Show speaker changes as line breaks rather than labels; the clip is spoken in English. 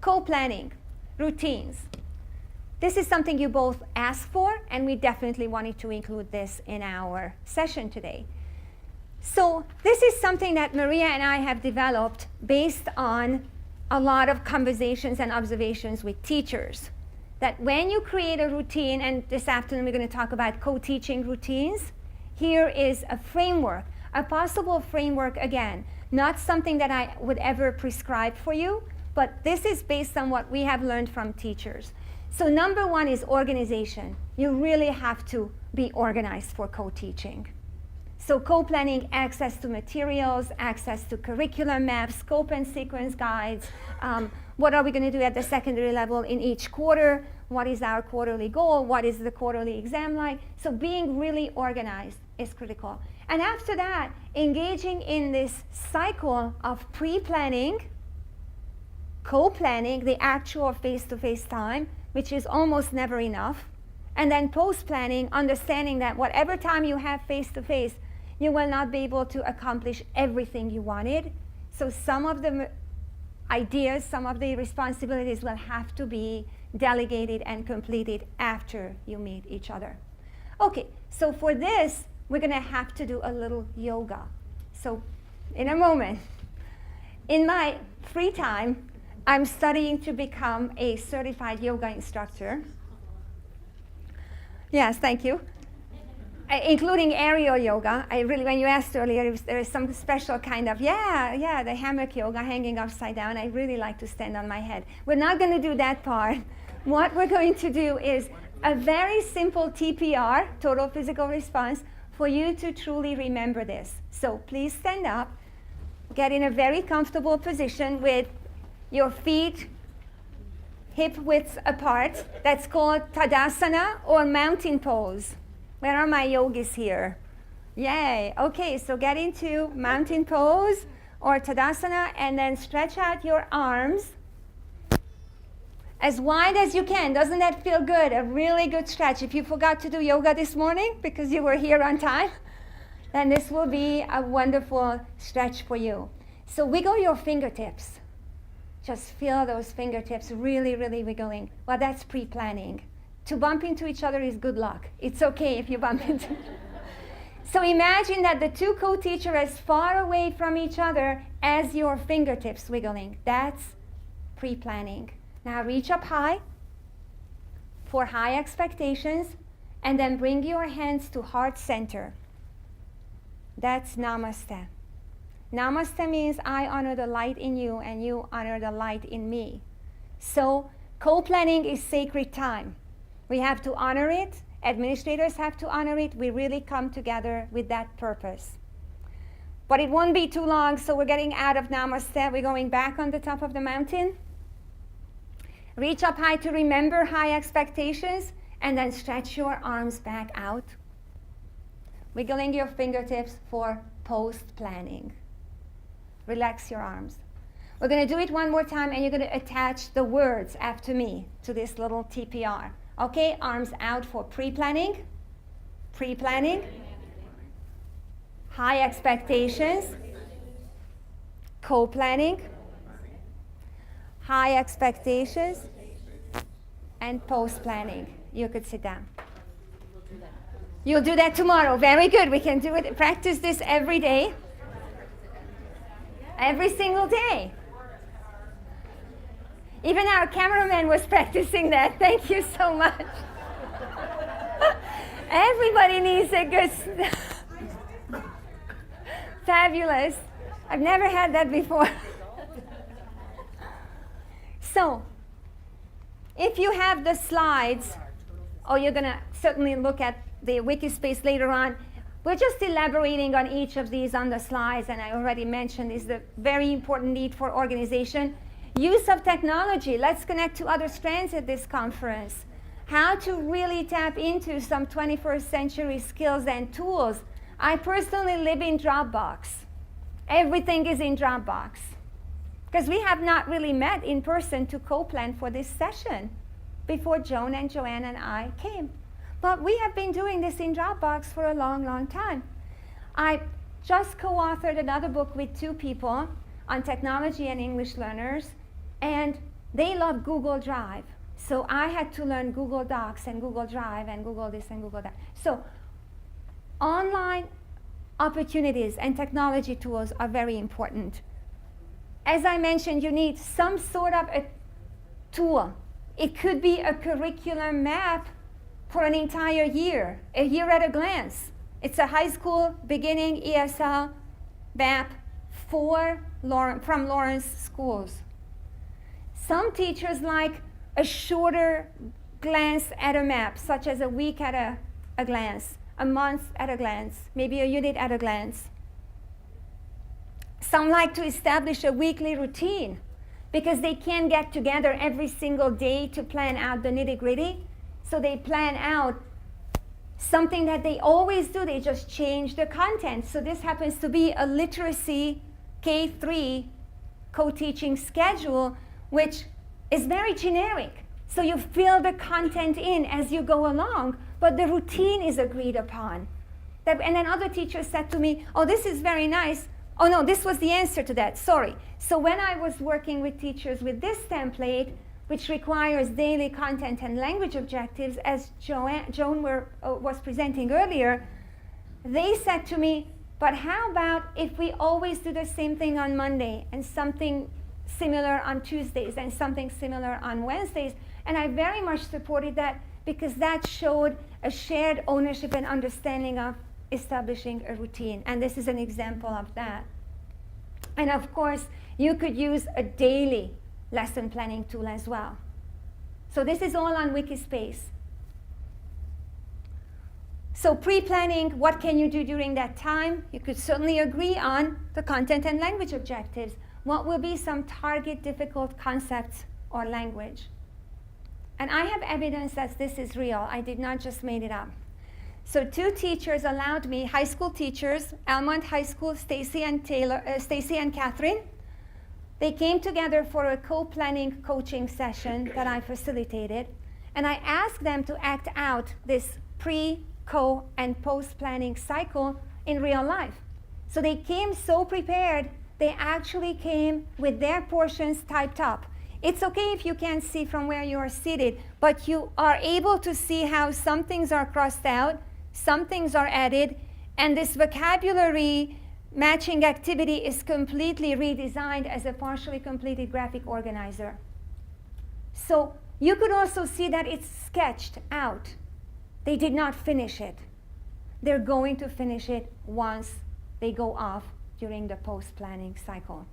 co-planning, routines. This is something you both asked for, and we definitely wanted to include this in our session today. So this is something that Maria and I have developed based on a lot of conversations and observations with teachers. That when you create a routine, and this afternoon we're going to talk about co-teaching routines, here is a framework, a possible framework again, not something that I would ever prescribe for you, but this is based on what we have learned from teachers. So number one is organization. You really have to be organized for co-teaching. So co-planning, access to materials, access to curriculum maps, scope and sequence guides. What are we going to do at the secondary level in each quarter? What is our quarterly goal? What is the quarterly exam like? So being really organized is critical. And after that, engaging in this cycle of pre-planning, co-planning, the actual face-to-face time, which is almost never enough, and then post-planning, understanding that whatever time you have face-to-face, you will not be able to accomplish everything you wanted. So some of the ideas, some of the responsibilities will have to be delegated and completed after you meet each other. Okay, so for this, we're going to have to do a little yoga. So in a moment, in my free time, I'm studying to become a certified yoga instructor. Yes, thank you. Including aerial yoga. When you asked earlier, there is some special kind of, the hammock yoga, hanging upside down. I really like to stand on my head. We're not going to do that part. What we're going to do is a very simple TPR, total physical response, for you to truly remember this. So please stand up, get in a very comfortable position with your feet hip width apart. That's called Tadasana or mountain pose. Where are my yogis here? Yay. Okay, so get into mountain pose or Tadasana and then stretch out your arms as wide as you can. Doesn't that feel good? A really good stretch. If you forgot to do yoga this morning because you were here on time, then this will be a wonderful stretch for you. So wiggle your fingertips. Just feel those fingertips really, really wiggling. Well, that's pre-planning. To bump into each other is good luck. It's okay if you bump into each other. So imagine that the two co-teachers are as far away from each other as your fingertips wiggling. That's pre-planning. Now reach up high for high expectations, and then bring your hands to heart center. That's Namaste. Namaste means I honor the light in you and you honor the light in me. So co-planning is sacred time. We have to honor it. Administrators have to honor it. We really come together with that purpose. But it won't be too long, so we're getting out of Namaste. We're going back on the top of the mountain. Reach up high to remember high expectations, and then stretch your arms back out. Wiggling your fingertips for post-planning. Relax your arms. We're going to do it one more time, and you're going to attach the words after me to this little TPR. Okay, arms out for pre-planning, pre-planning, high expectations, co-planning, high expectations, and post-planning. You could sit down. You'll do that tomorrow. Very good. We can do it. Practice this every day, every single day. Even our cameraman was practicing that. Thank you so much. Everybody needs a good... Fabulous. I've never had that before. So, if you have the slides, or you're going to certainly look at the Wikispace later on, we're just elaborating on each of these on the slides, and I already mentioned is the very important need for organization. Use of technology. Let's connect to other strands at this conference. How to really tap into some 21st century skills and tools. I personally live in Dropbox. Everything is in Dropbox. Because we have not really met in person to co-plan for this session before Joan and Joanne and I came. But we have been doing this in Dropbox for a long, long time. I just co-authored another book with two people on technology and English learners. And They love Google Drive. So I had to learn Google Docs and Google Drive and Google this and Google that. So online opportunities and technology tools are very important. As I mentioned, you need some sort of a tool. It could be a curriculum map for an entire year, a year at a glance. It's a high school beginning ESL map from Lawrence schools. Some teachers like a shorter glance at a map, such as a week at a glance, a month at a glance, maybe a unit at a glance. Some like to establish a weekly routine because they can't get together every single day to plan out the nitty-gritty. So they plan out something that they always do. They just change the content. So this happens to be a literacy K3 co-teaching schedule, which is very generic. So you fill the content in as you go along, but the routine is agreed upon. And then other teachers said to me, oh, this is very nice. Oh no, this was the answer to that, sorry. So when I was working with teachers with this template, which requires daily content and language objectives, as Joan was presenting earlier, they said to me, but how about if we always do the same thing on Monday and something similar on Tuesdays and something similar on Wednesdays? And I very much supported that because that showed a shared ownership and understanding of establishing a routine. And this is an example of that. And of course, you could use a daily lesson planning tool as well. So this is all on Wikispace. So pre-planning, what can you do during that time? You could certainly agree on the content and language objectives. What will be some target difficult concepts or language? And I have evidence that this is real. I did not just make it up. So 2 teachers allowed me, high school teachers, Almont High School, Stacy and Catherine. They came together for a co-planning coaching session that I facilitated. And I asked them to act out this pre, co, and post-planning cycle in real life. So they came so prepared, they actually came with their portions typed up. It's okay if you can't see from where you are seated, but you are able to see how some things are crossed out, some things are added, and this vocabulary matching activity is completely redesigned as a partially completed graphic organizer. So you could also see that it's sketched out. They did not finish it. They're going to finish it once they go off during the post-planning cycle.